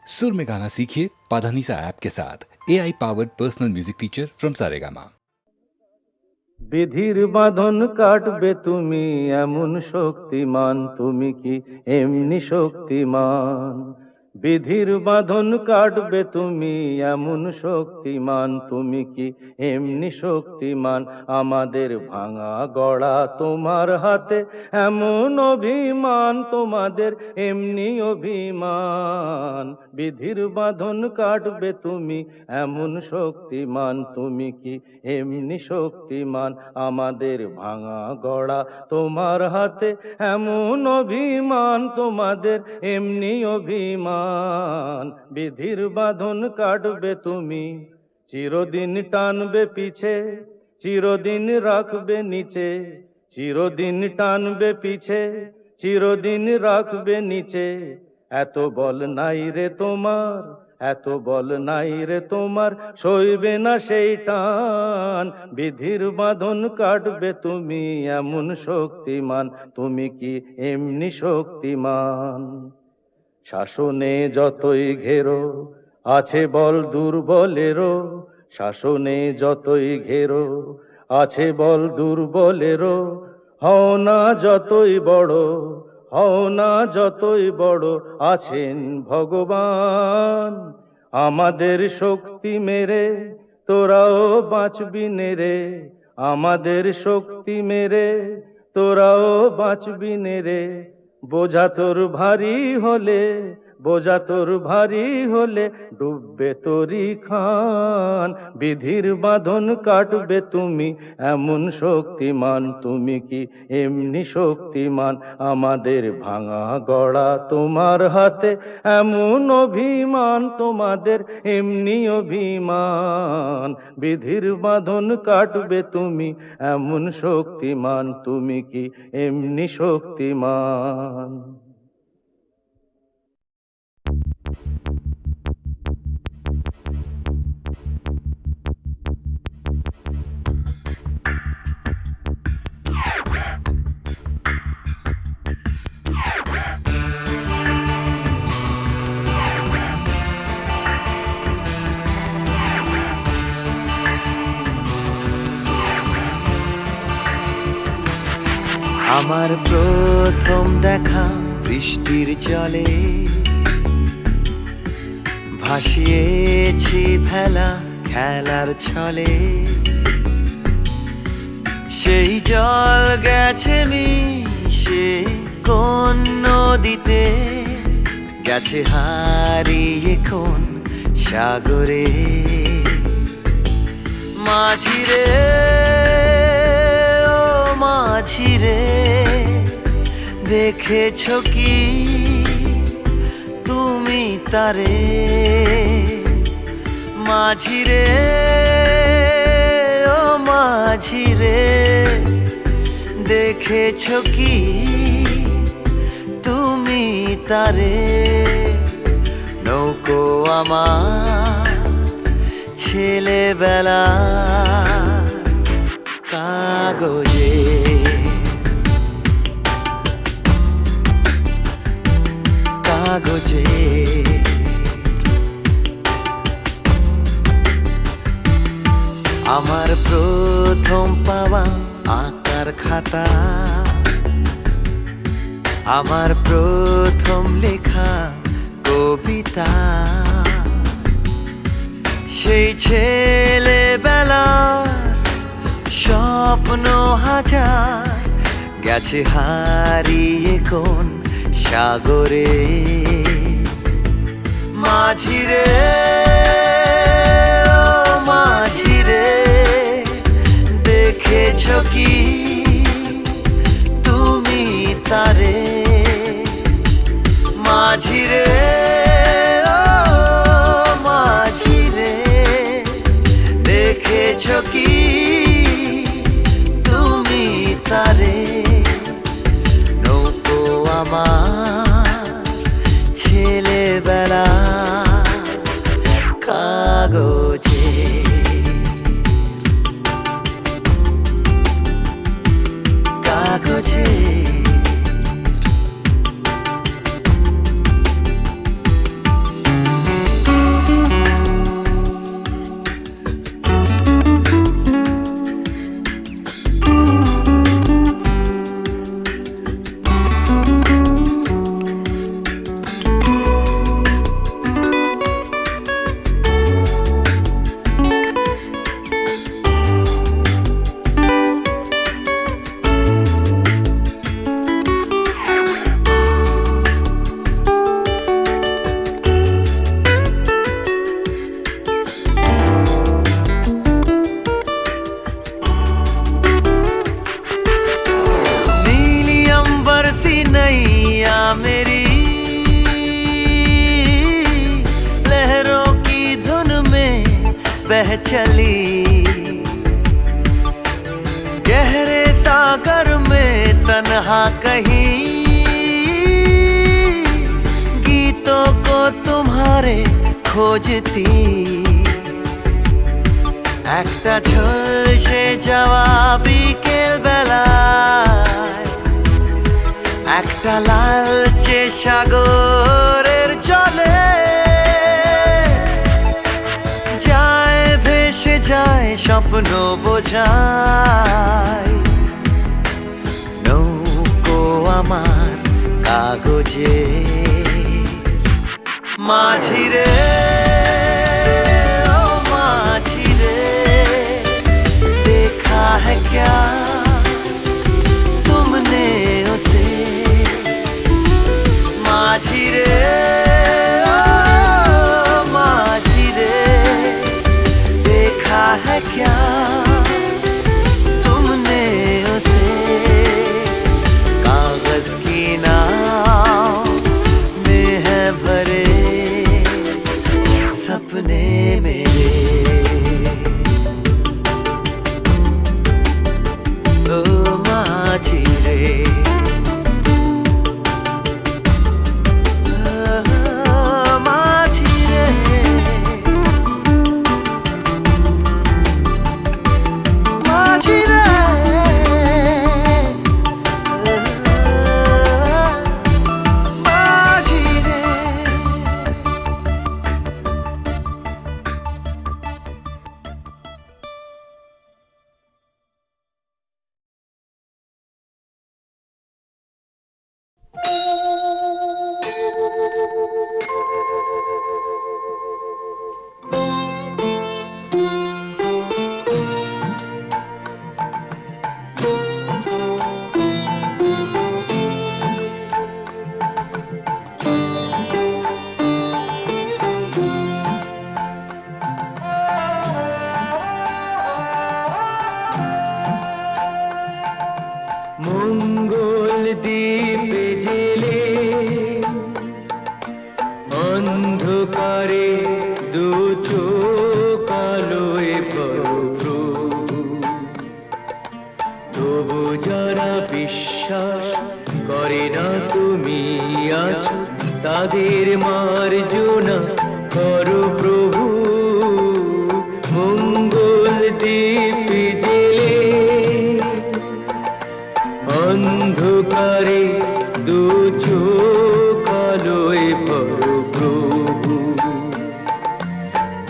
सुर में गाना सीखिए पाधानीसा ऐप के साथ AI powered personal music teacher from Saregama. বিধির বাঁধন কাটবে তুমি এমন শক্তিমান, তুমি কি এমনি শক্তিমান? বিধির বাঁধন কাটবে তুমি এমন শক্তিমান, তুমি কি এমনি শক্তিমান? আমাদের ভাঙা গড়া তোমার হাতে এমন অভিমান, তোমাদের এমনি অভিমান। বিধির বাঁধন কাটবে তুমি এমন শক্তিমান, তুমি কি এমনি শক্তিমান? আমাদের ভাঙা গড়া তোমার হাতে এমন অভিমান, তোমাদের এমনি অভিমান। বিধির বাঁধন কাটবে তুমি, চিরদিন টানবে পিছে, চিরদিন রাখবে নিচে, চিরদিন টানবে পিছে, চিরদিন রাখবে নিচে। এত বল নাই রে তোমার, এত বল নাই রে তোমার, সইবে না সেই টান। বিধির বাঁধন কাটবে তুমি এমন শক্তিমান, তুমি কি এমনি শক্তিমান? শাসনে যতই ঘেরো আছে বল দুর্বলেরও, শাসনে যতই ঘেরো আছে বল দুর্বলেরও। হও না যতই বড়, হও না যতই বড়, আছেন ভগবান। আমাদের শক্তি মেরে তোরাও বাঁচবি নেরে, আমাদের শক্তি মেরে তোরাও বাঁচবি নেরে। বোঝা তোর ভারী হলে, বোঝা তোর ভারী হলে ডুববে তোরি খান। বিধির বাঁধন কাটবে তুমি এমন শক্তিমান, তুমি কি এমনি শক্তিমান? আমাদের ভাঙা গড়া তোমার হাতে এমন অভিমান, তোমাদের এমনি অভিমান। বিধির বাঁধন কাটবে তুমি এমন শক্তিমান, তুমি কি এমনি শক্তিমান? আমার প্রথম দেখা বৃষ্টির জলে, ভাসিয়েছি ভেলা খেলার ছলে। সেই জল গেছে মিশে কোন নদীতে, গেছে হারিয়ে কোন সাগরে। মাঝিরে ও মাঝিরে, দেখেছ কি তুমি তারে? মাঝিরে ও মাঝিরে, দেখেছ কি তুমি তারে? নৌকো আমার ছেলেবেলা কাগজে, কাগজে। আমার প্রথম পাওয়া আঁকার খাতা, আমার প্রথম লেখা কবিতা। সেই ছেলেবেলা স্বপ্ন হাজার, গেছে হারিয়ে কোন সাগরে। মাঝিরে ও মাঝিরে, দেখেছ কি তুমি তারে? মাঝিরে ও মাঝিরে, দেখেছ কি তুমি তারে? নৌকো আমার ছেলেবেলা কাগজে, কাগজে। बह चली। गहरे सागर में तन्हा कहीं गीतों को तुम्हारे खोजती। একটা ঝলসে যাওয়া বিকেল বেলায় একটা লালচে সাগরের জলে যায় ভেসে যায় স্বপ্ন বোঝায়। নৌকো আমার কাগজে মাঝি রে ও মাঝি রে, देखा है क्या तुमने उसे। माझी रे ओ माझी रे, देखा है क्या तुमने उसे। कागज की नाव में है भरे सपने मेरे। ओ माझी रे माझी रे, माझी रे माझी रे। মঙ্গল দ্বীপ জেলে অন্ধকারে দু চোখ আলোয় প্রভু। তবু যারা বিশ্বাস করে না তুমি আছো, তাদের মার্জনা করো প্রভু। মঙ্গল দ্বীপ জেলে অন্ধকারে দু চোখ আলোয় প্রভু।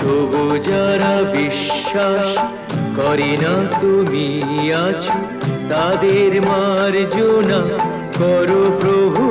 তবু যারা বিশ্বাস করে না তুমি আছো, তাদের মার্জনা করো প্রভু।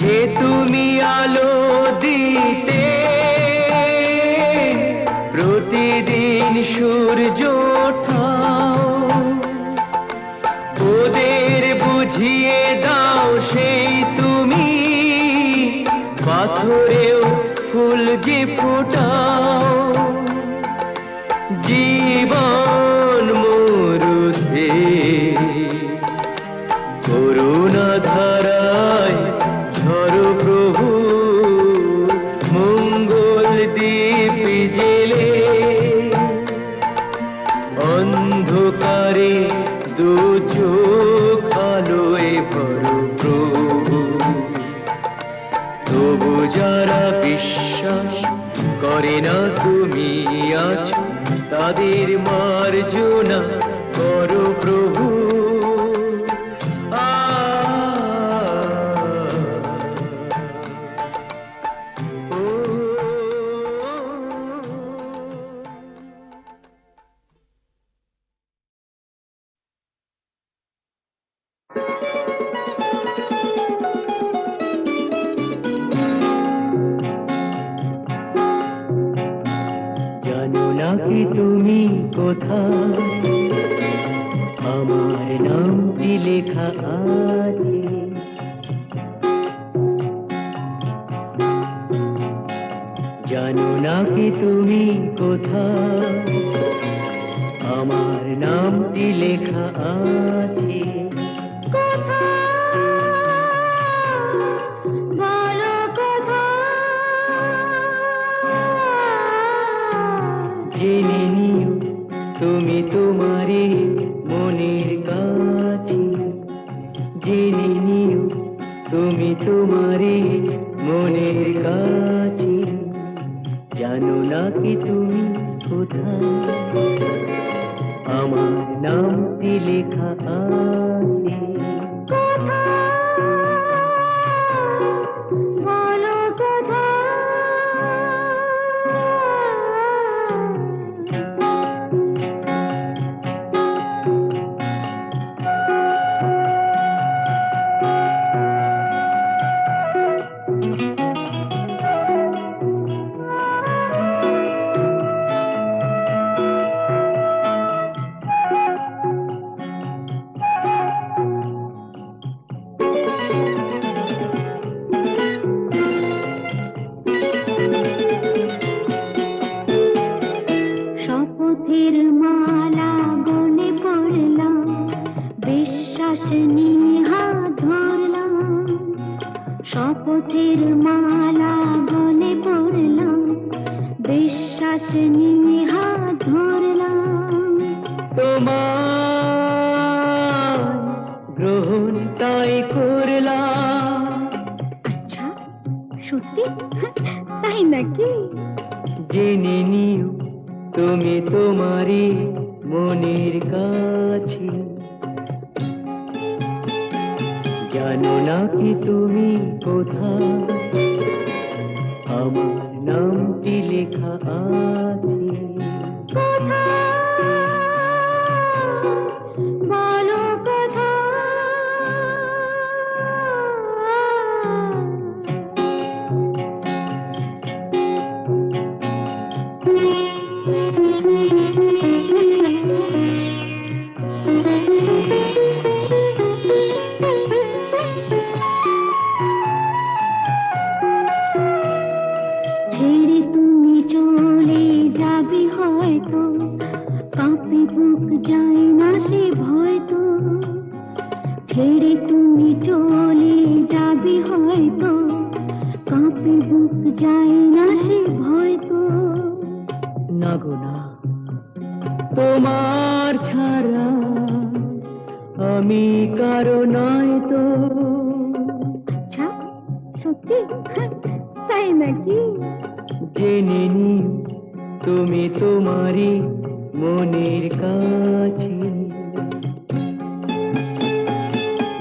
যে তুমি আলো দিতে প্রতিদিন সূর্য ওঠাও, ওদের বুঝিয়ে দাও সেই তুমি পাথরেও ফুল যে ফোটাও। জীবন মরুতে করুণা ধারায় ধরো প্রভু। মঙ্গল দ্বীপ জেলে অন্ধকারে দু চোখ আলোয় ভরো প্রভু। তবু যারা বিশ্বাস করে না তুমি আছো, তাদের মার্জনা করো প্রভু। জানো না কি তুমি কোথায় আমার নামটি লেখা আছে? জেনে নিও তুমি তোমারই মনের কাছে, জেনে নিও তুমি তোমারই মনের কাছে। জানো না কি তুমি কোথায় আমার নামটি লেখা আছে? শপথের মালা গলে পড়লাম, বিশ্বাস নিয়ে হাত ধরলাম। শপথের মালা গলে পড়লাম, বিশ্বাস নিয়ে হাত ধরলাম। তোমার গ্রহণ তাই করলাম। আচ্ছা, সত্যি? তাই নাকি? জেনে নিও তুমি তোমারই মনের কাছে। জানো না কি তুমি কোথায় আমার নামটি লেখা আছে? বলো কোথায়? ছেড়ে তুমি চলে যাবে হয়তো, কাঁপে বুক যায় না সে ভয় তো। ছেড়ে তুমি চলে যাবে হয়তো, কাঁপে বুক যায় না সে ভয় তো। না গো না, তোমার ছাড়া আমি কারো নয় তো। আচ্ছা, সত্যি? তাই নাকি? জেনে নিও তুমি তোমারই মনের কাছে।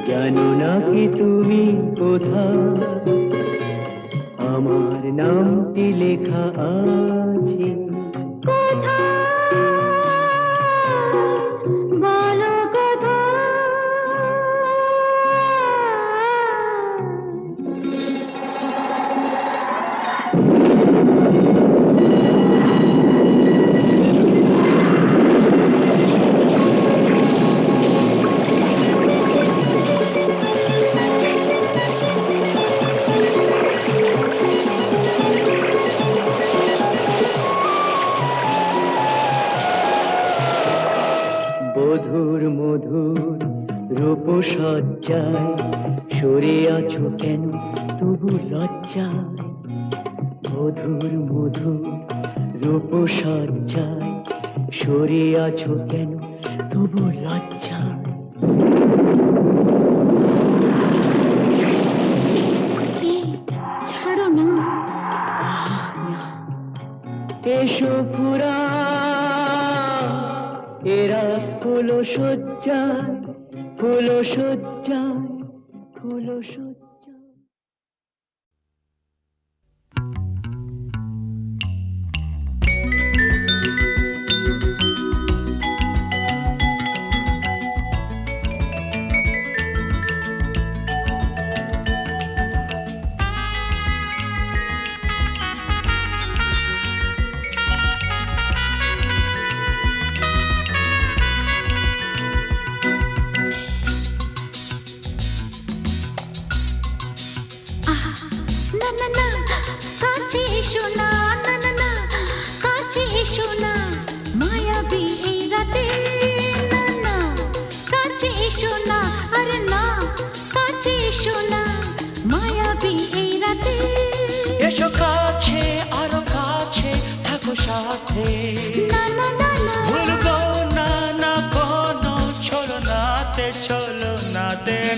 জানো না কি তুমি কোথায় আমার নামটি লেখা আছে? বলো কোথায়? মধুর মধুর রূপসজ্জায় সরে আছো কেন তবু লজ্জায়? মধুর মধুর রূপসজ্জায় সরে আছো কেন তবু লজ্জায়? ছাড়ো না। এসো পুরা এরা ফুলো সজ্জায়, ফুলো সজ্জায়, ফুলো সজ্জায়। না না না কাছে এসো না না না না কাছে এসো না মায়াবী এই রাতে না না কাছে এসো না আরে না কাছে এসো না মায়াবী এই রাতে এসো কাছে আরো কাছে থাকো সাথে না না না না ভুলবো না না কোনো চলো নাতে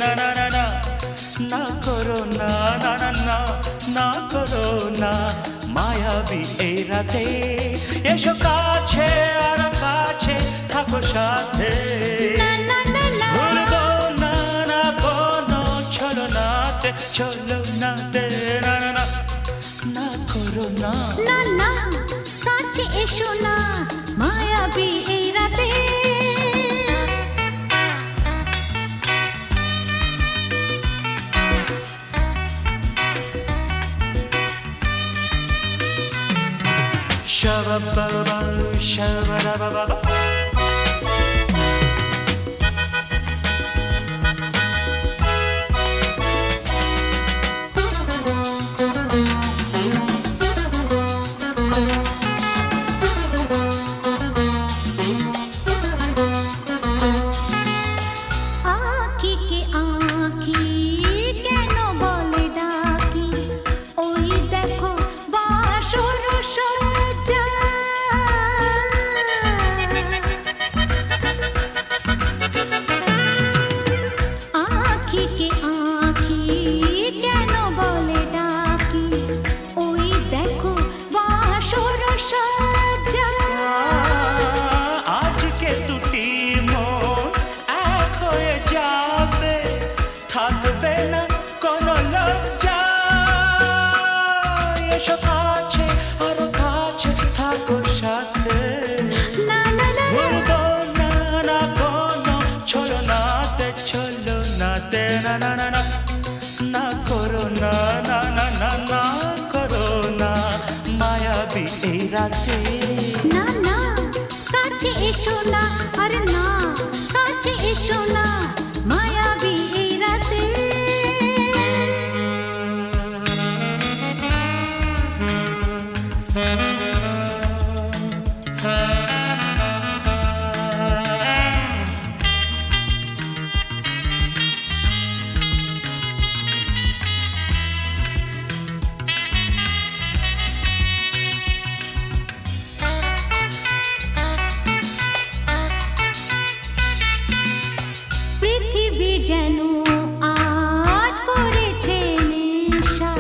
না না না না না করো না না না না না করো না মায়াবী এই রাতে এসো কাছে আর কাছে থাকো সাথে না না না না ভুলবো না না কোনো চলো নাতে না না না না করো না না না কাছে এসো না মায়াবী এই রাতে Shabba-ba-ba, shabba-da-ba-ba-ba. আঁখি কে আঁখি কেন বলে ডাকি ওই দেখো বাসর সজ্জা আঁখি কে আঁখি কেন বলে ডাকি ওই দেখো বাসর সজ্জা আজকে দুটি মন এক হয়ে যাবে থাকবে না কোনো লজ্জা এসো কাছে আরো কাছে থাকো সাথে না না না ভুলবো না না কোনো চলো নাতে না না না না না করো না না না না না করো না মায়াবী এই রাতে না না কাছে এসো না আরে না কাছে এসো না মায়াবী এই রাতে পৃথিবী যেন আজ করেছে নেশা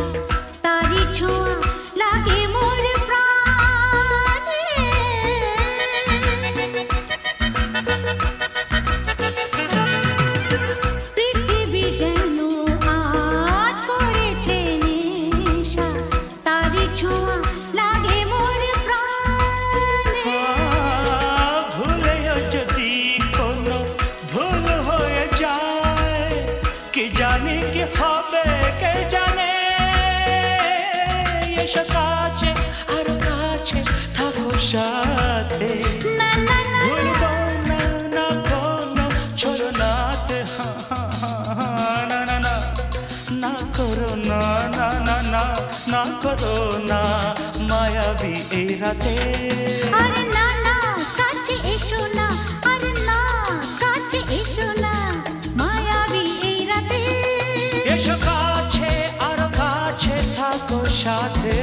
তারি ছোঁয়া লাগে মোর প্রাণে পৃথিবী যেন আজ করেছে নেশা তারি ছোঁয়া লাগে মোর প্রাণে ভুলেও যদি কোনো ভুল হয়ে যায় কি জানি কি হবে কে জানে এসো কাছে আর কাছে থাকো সাথে না না না ভুলবো না না কোনো চলো নাতে না না না না করো না না না না না করো না মায়াবী এই রাতে আরে না না কাছে এসো না আরে না কাছে এসো না মায়াবী এই রাতে এসো কাছে আর কাছে থাকো সাথে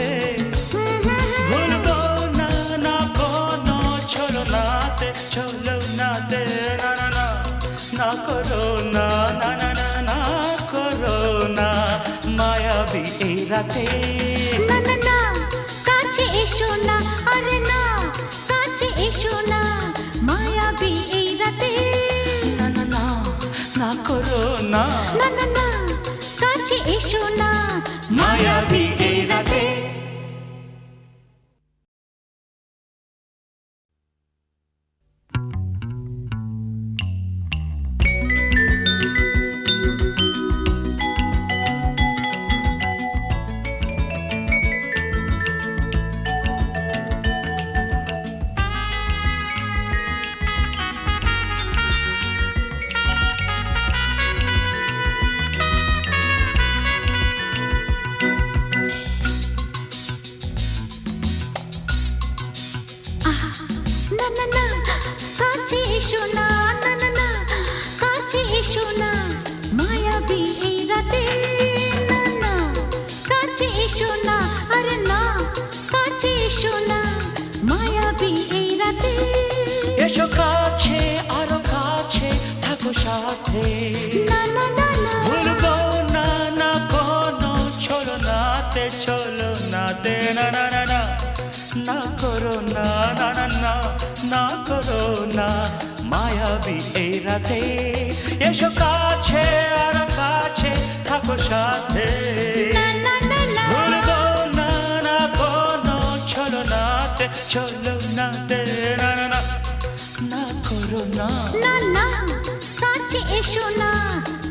ভুলবো না না কোনো চলো নাতে না না না না করো না না না না না করো না মায়াবী এই রাতে না না না কাছে এসো না আরে না কাছে এসো না মায়াবী এই রাতে না না না না করো না না না না কাছে এসো না মায়াবী এই রাতে না না না না না করো না মায়াবী এই রাতে এসো কাছে আর কাছে থাকো সাথে ভুলবো না না কোনো ছলনাতে ছলনাতে না না না না করো না না না কাছে এসো না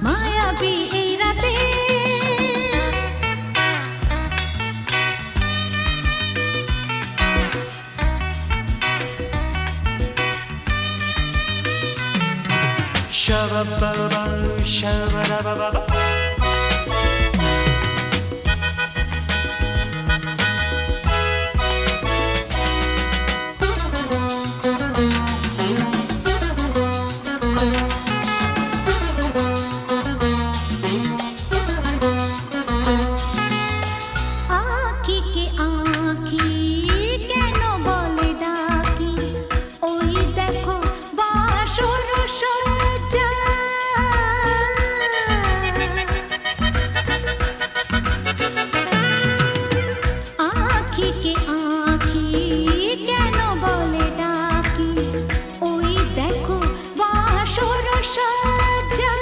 মায়াবী এই রাতে Shabba-ba-ba, shabba-da-ba-ba-ba. আঁখি কে আঁখি কেন বলে ডাকি ওই দেখো বাসর সজ্জা আঁখি কে আঁখি কেন বলে ডাকি ওই দেখো বাসর সজ্জা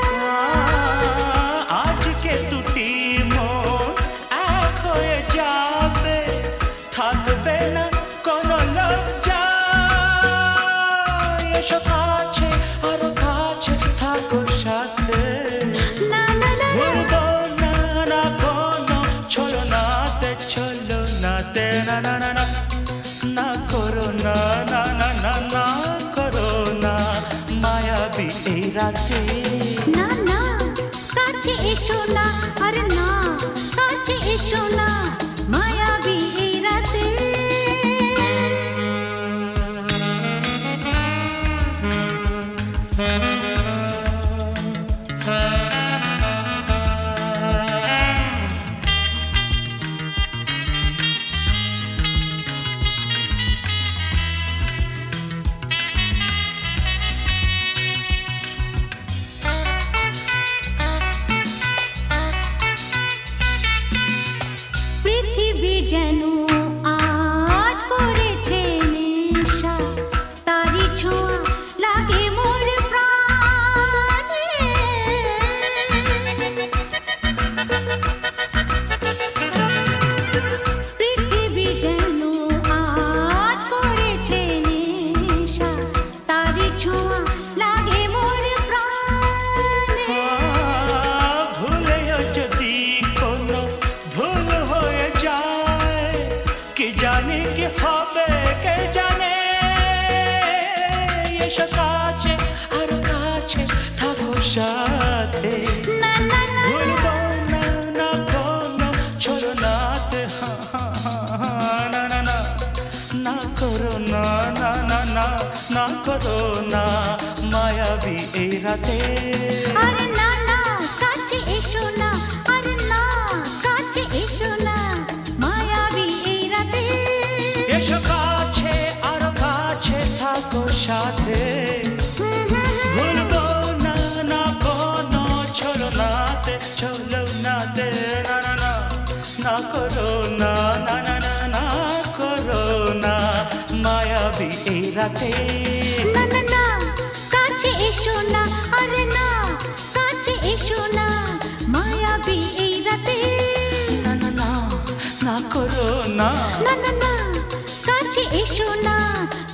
আজকে দুটি মন এক হয়ে যাবে থাকবে না কোনো লজ্জা এসো কাছে আরো কাছে থাকো সাথে না না না ভুলবো না না কোনো ছলনাতে ছলনাতে না না না না না করো না না না না না করো না মায়াবী এই রাতে না না কাছে এসো না আরে না কাছে এসো না মায়াবী এই রাতে পৃথিবী যেন আজ করেছে নেশা তারি ছোঁয়া লাগে মোর প্রাণে পৃথিবী যেন আজ করেছে নেশা তারি ছোঁয়া লাগে মোর প্রাণে ভুলেও যদি কোনো ভুল হয়ে যায় কি জানি কি হবে কে জানে এসো কাছে আর কাছে থাকো সাথে না না না ভুলবো না না কোনো ছলনাতে না না না না করো না না না না না করো না মায়াবী এই রাতে আরে না না কাছে এসো না আরে না কাছে এসো না মায়াবী এই রাতে এসো কাছে আর কাছে থাকো সাথে ভুলবো না না কোনো ছলনাতে ছলনাতে না না না না করো না না না না না করো না মায়াবী এই রাতে না না না কাছে এসো না আরে না কাছে এসো না মায়াবী এই রাতে না না না না করো না না না না কাছে এসো না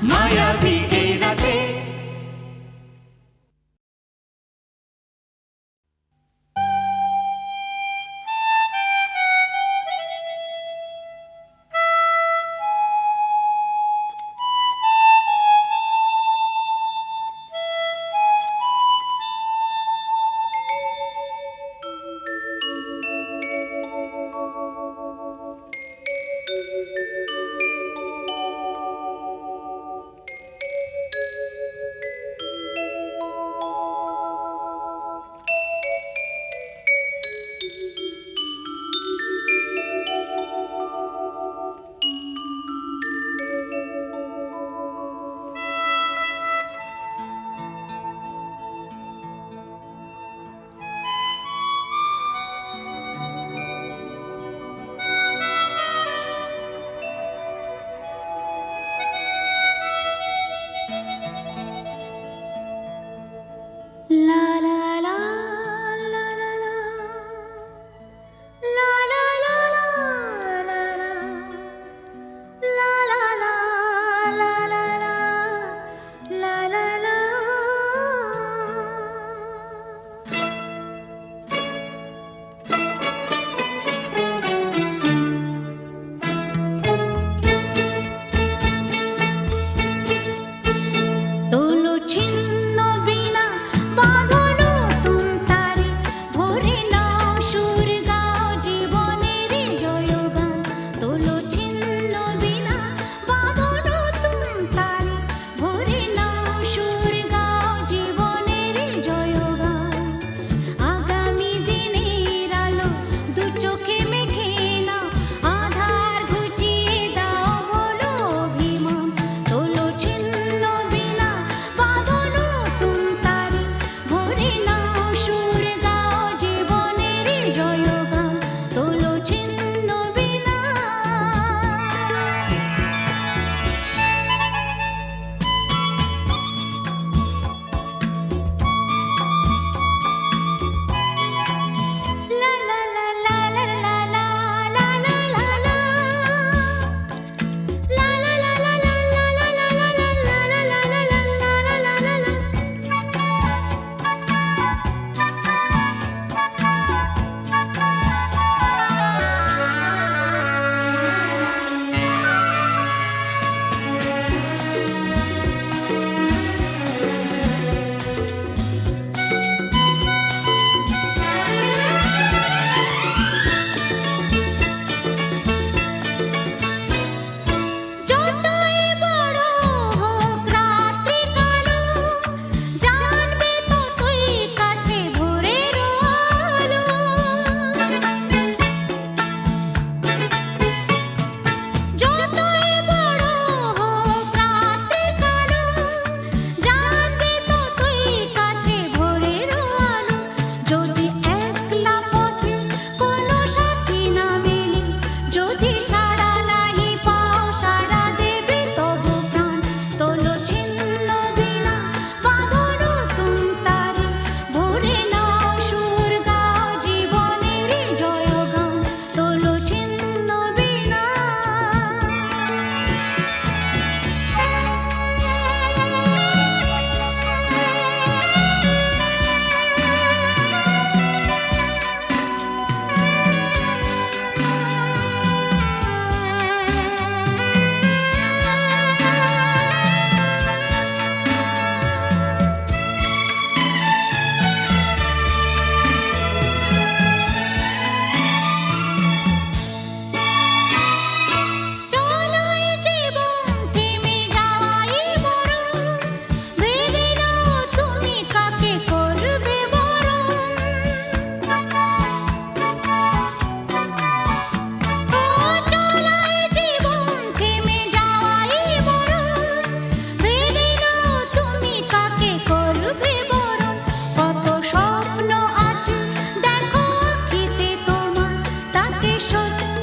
মায়াবী এই রাতে সজ্জা